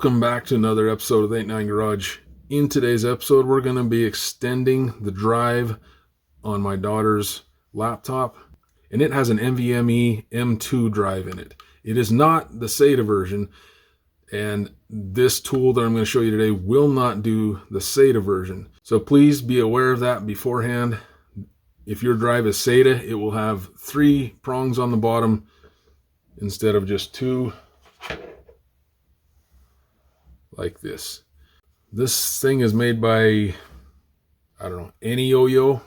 Welcome back to another episode of the 89 Garage. In today's episode, we're going to be extending the drive on my daughter's laptop, and it has an NVMe M2 drive in it. It is not the SATA version, and this tool that I'm going to show you today will not do the SATA version. So please be aware of that beforehand. If your drive is SATA, it will have 3 prongs on the bottom instead of just 2. Like this. This thing is made by, I don't know, ANYOYO.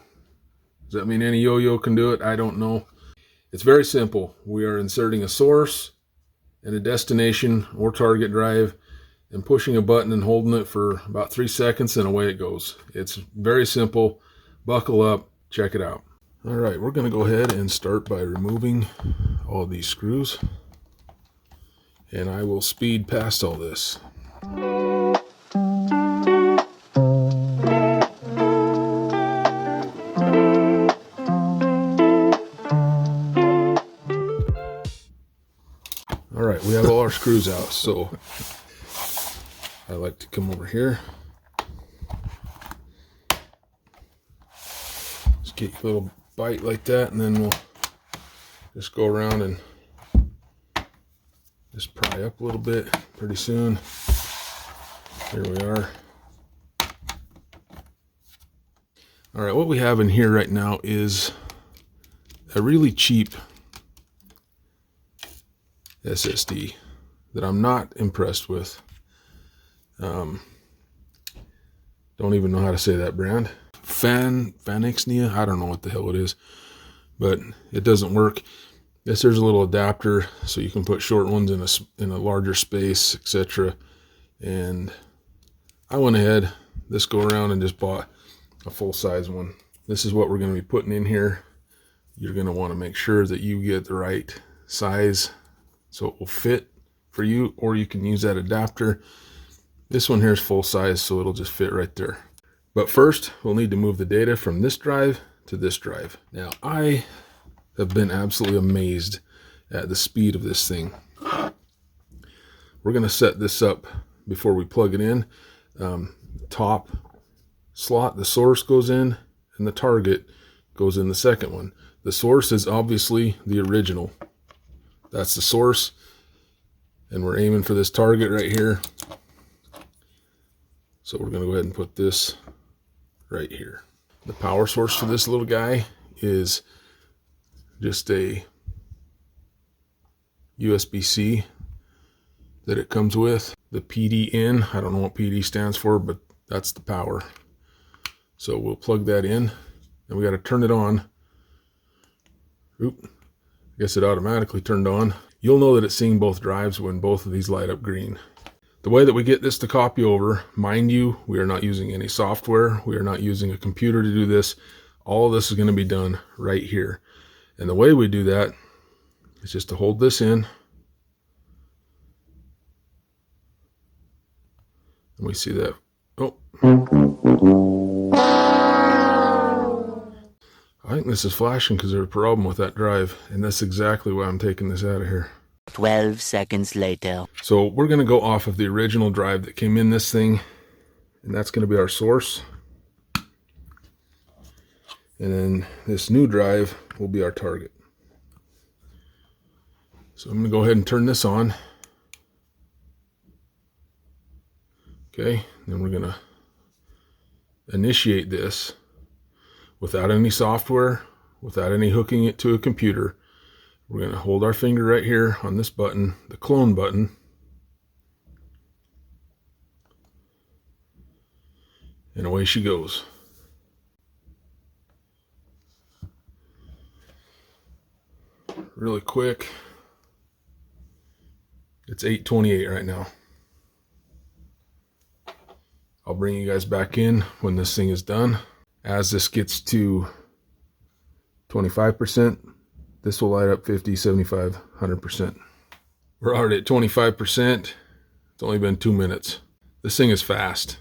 Does that mean ANYOYO can do it? I don't know. It's very simple. We are inserting a source and a destination or target drive and pushing a button and holding it for about 3 seconds and away it goes. It's very simple. Buckle up. Check it out. All right, we're going to go ahead and start by removing all these screws. And I will speed past all this. Alright, we have all our screws out, so I like to come over here. Just get a little bite like that, and then we'll just go around and just pry up a little bit. Pretty soon, here we are. All right, what we have in here right now is a really cheap SSD that I'm not impressed with. Don't even know how to say that brand. Fanixnia, I don't know what the hell it is, but it doesn't work. Yes, there's a little adapter so you can put short ones in a larger space, etc. And I went ahead this go around and just bought a full-size one. This is what we're going to be putting in here. You're going to want to make sure that you get the right size so it will fit for you, or you can use that adapter. This one here is full size, so it'll just fit right there. But first, we'll need to move the data from this drive to this drive. Now, I have been absolutely amazed at the speed of this thing. We're going to set this up before we plug it in. Top slot, the source goes in, and the target goes in the second one. The source is obviously the original. That's the source, and we're aiming for this target right here. So we're going to go ahead and put this right here. The power source for this little guy is just a USB-C that it comes with. The PD in, I don't know what PD stands for, but that's the power. So we'll plug that in, and we got to turn it on. Oop, I guess it automatically turned on. You'll know that it's seeing both drives when both of these light up green. The way that we get this to copy over, mind you, we are not using any software. We are not using a computer to do this. All of this is going to be done right here. And the way we do that is just to hold this in. And we see that. Oh. I think this is flashing because there's a problem with that drive. And that's exactly why I'm taking this out of here. 12 seconds later. So we're going to go off of the original drive that came in this thing. And that's going to be our source. And then this new drive will be our target. So I'm going to go ahead and turn this on. Okay, then we're going to initiate this without any software, without any hooking it to a computer. We're going to hold our finger right here on this button, the clone button. And away she goes. Really quick. It's 8:28 right now. I'll bring you guys back in when this thing is done. As this gets to 25%, this will light up 50, 75, 100%. We're already at 25%. It's only been 2 minutes. This thing is fast.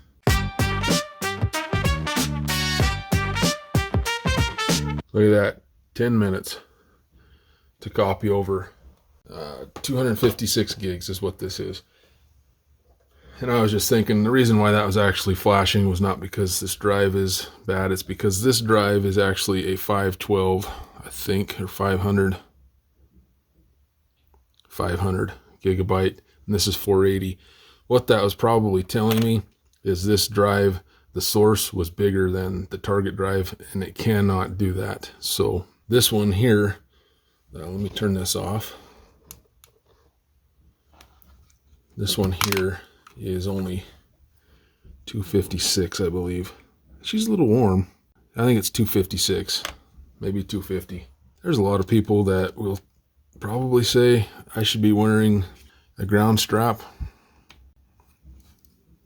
Look at that, 10 minutes to copy over. 256 gigs is what this is. And I was just thinking the reason why that was actually flashing was not because this drive is bad. It's because this drive is actually a 512, I think, or 500 gigabyte. And this is 480. What that was probably telling me is this drive, the source was bigger than the target drive, and it cannot do that. So this one here, let me turn this off. This one here is only 256, I believe. She's a little warm. I think it's 256, maybe 250. There's a lot of people that will probably say I should be wearing a ground strap.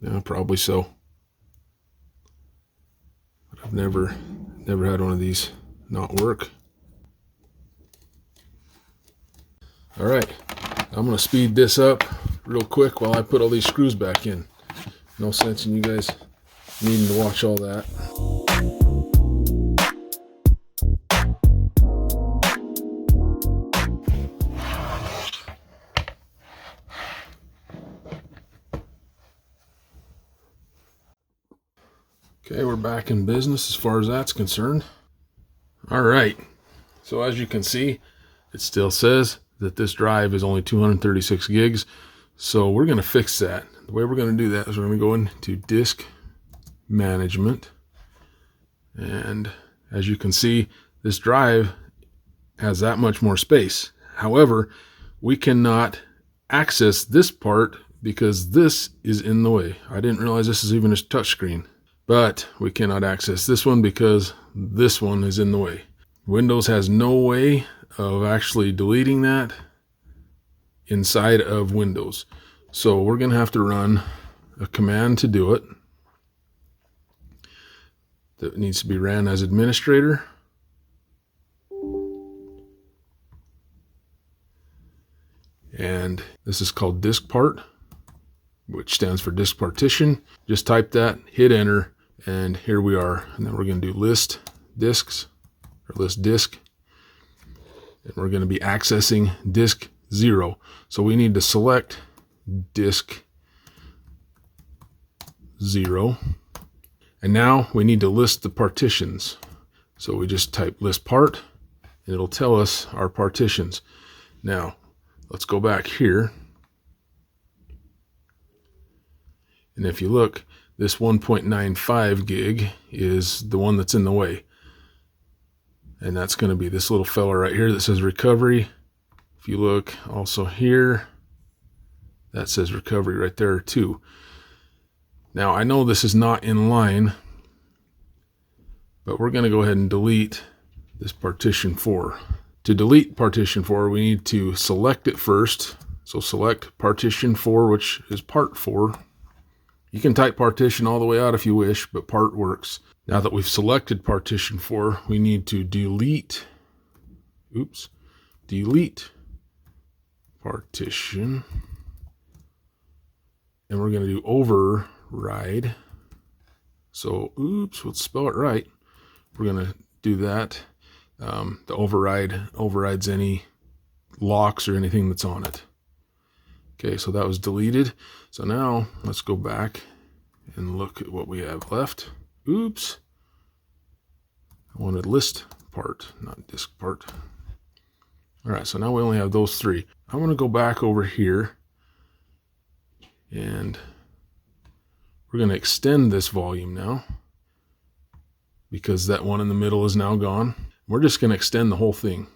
Yeah, probably so. But I've never had one of these not work. All right, I'm gonna speed this up real quick while I put all these screws back in. No sense in you guys needing to watch all that. Okay, we're back in business as far as that's concerned. All right, so as you can see, it still says that this drive is only 236 gigs. So we're going to fix that. The way we're going to do that is we're going to go into disk management. And as you can see, this drive has that much more space. However, we cannot access this part because this is in the way. I didn't realize this is even a touchscreen. But we cannot access this one because this one is in the way. Windows has no way of actually deleting that inside of Windows. So we're going to have to run a command to do it that needs to be ran as administrator. And this is called disk part, which stands for disk partition. Just type that, hit enter, and here we are. And then we're going to do list disks, or list disk. And we're going to be accessing disk 0. So we need to select disk 0. And now we need to list the partitions. So we just type list part, and it'll tell us our partitions. Now, let's go back here. And if you look, this 1.95 gig is the one that's in the way. And that's going to be this little fella right here that says recovery. If you look also here, that says recovery right there too. Now I know this is not in line, but we're going to go ahead and delete this partition 4. To delete partition 4, we need to select it first. So select partition 4, which is part 4. You can type partition all the way out if you wish, but part works. Now that we've selected partition 4, we need to delete partition. And we're going to do override. So, let's spell it right. We're going to do that. The override overrides any locks or anything that's on it. Okay, so that was deleted. So now let's go back and look at what we have left. I wanted list part, not disk part. All right, so now we only have those 3. I'm going to go back over here and we're going to extend this volume now because that one in the middle is now gone. We're just going to extend the whole thing.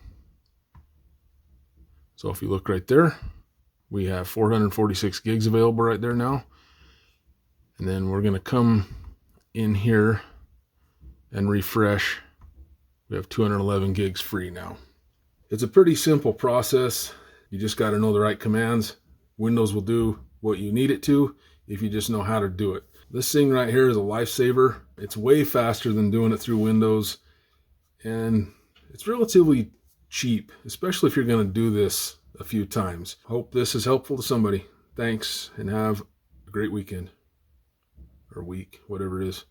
So if you look right there, we have 446 gigs available right there now. And then we're going to come in here and refresh. We have 211 gigs free now. It's a pretty simple process. You just got to know the right commands. Windows will do what you need it to if you just know how to do it. This thing right here is a lifesaver. It's way faster than doing it through Windows. And it's relatively cheap, especially if you're going to do this a few times. Hope this is helpful to somebody. Thanks, and have a great weekend or week, whatever it is.